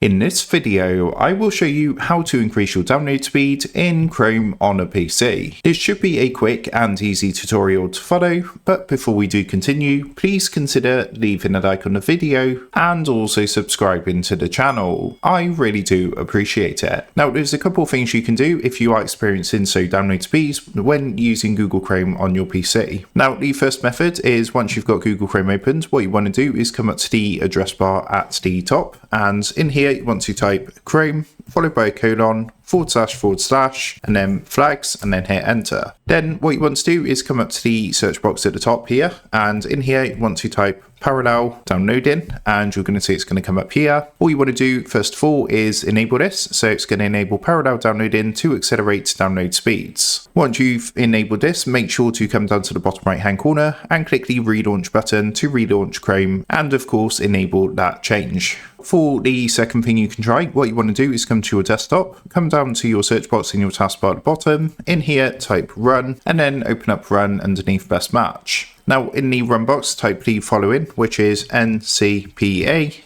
In this video, I will show you how to increase your download speed in Chrome on a PC. This should be a quick and easy tutorial to follow, but before we do continue, please consider leaving a like on the video and also subscribing to the channel. I really do appreciate it. Now, there's a couple of things you can do if you are experiencing slow download speeds when using Google Chrome on your PC. Now, the first method is once you've got Google Chrome opened, what you want to do is come up to the address bar at the top, and in here you want to type Chrome followed by a colon // and then flags and then hit enter. Then what you want to do is come up to the search box at the top here, and in here you want to type parallel downloading, and you're going to see it's going to come up here. All you want to do first of all is enable this, so it's going to enable parallel downloading to accelerate download speeds. Once you've enabled this, make sure to come down to the bottom right hand corner and click the relaunch button to relaunch Chrome, and of course enable that change. For the second thing you can try, what you want to do is come to your desktop, come down to your search box in your taskbar at the bottom, in here type run, and then open up run underneath best match. Now in the run box type the following, which is ncpa.cpl,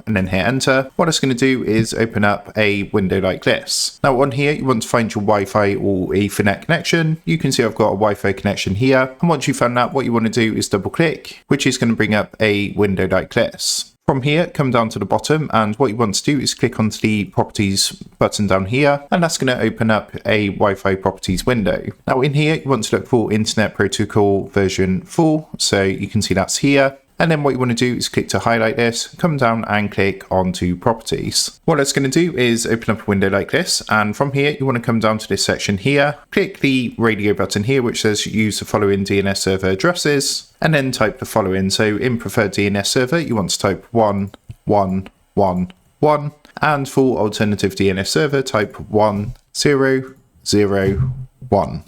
and then hit enter. What it's going to do is open up a window like this. Now on here you want to find your Wi-Fi or Ethernet connection. You can see I've got a Wi-Fi connection here, and once you found that, what you want to do is double click, which is going to bring up a window like this. From here, come down to the bottom, and what you want to do is click onto the properties button down here, and that's going to open up a Wi-Fi properties window. Now in here, you want to look for Internet Protocol version 4, so you can see that's here. And then what you want to do is click to highlight this, come down and click onto properties. What it's going to do is open up a window like this, and from here you want to come down to this section here, click the radio button here which says use the following DNS server addresses, and then type the following. So in preferred DNS server you want to type 1111, and for alternative DNS server type 1001.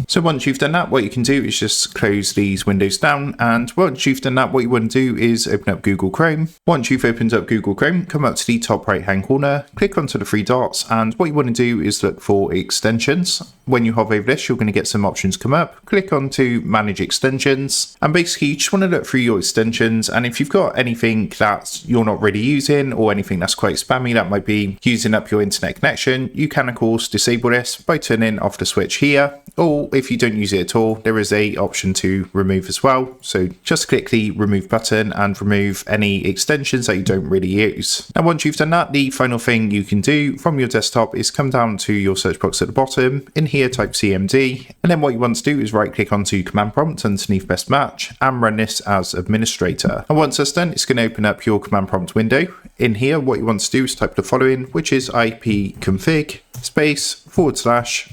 So once you've done that, what you can do is just close these windows down, and once you've done that, what you want to do is open up Google Chrome. Once you've opened up Google Chrome, come up to the top right hand corner, click onto the three dots, and what you want to do is look for extensions. When you hover over this, you're going to get some options come up. Click onto manage extensions, and basically you just want to look through your extensions, and if you've got anything that you're not really using or anything that's quite spammy that might be using up your internet connection, you can of course disable this by turning off the switch here. Or if you don't use it at all, there is a option to remove as well. So just click the remove button and remove any extensions that you don't really use. Now once you've done that, the final thing you can do from your desktop is come down to your search box at the bottom. In here type CMD, and then what you want to do is right click onto command prompt underneath best match and run this as administrator. And once that's done, it's going to open up your command prompt window. In here what you want to do is type the following, which is ipconfig space / flush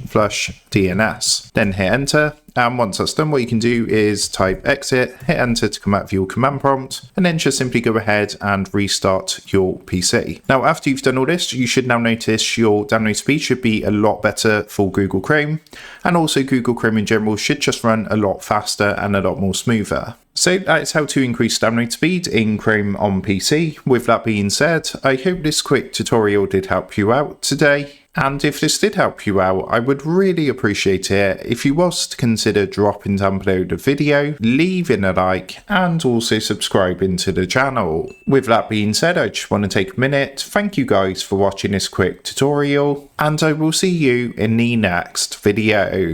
DNS. Then hit enter, and once that's done, what you can do is type exit, hit enter to come out of your command prompt, and then just simply go ahead and restart your PC. Now after you've done all this, you should now notice your download speed should be a lot better for Google Chrome, and also Google Chrome in general should just run a lot faster and a lot more smoother. So that is how to increase download speed in Chrome on PC. With that being said, I hope this quick tutorial did help you out today. And if this did help you out, I would really appreciate it if you was to consider dropping down below the video, leaving a like, and also subscribing to the channel. With that being said, I just want to take a minute, thank you guys for watching this quick tutorial, and I will see you in the next video.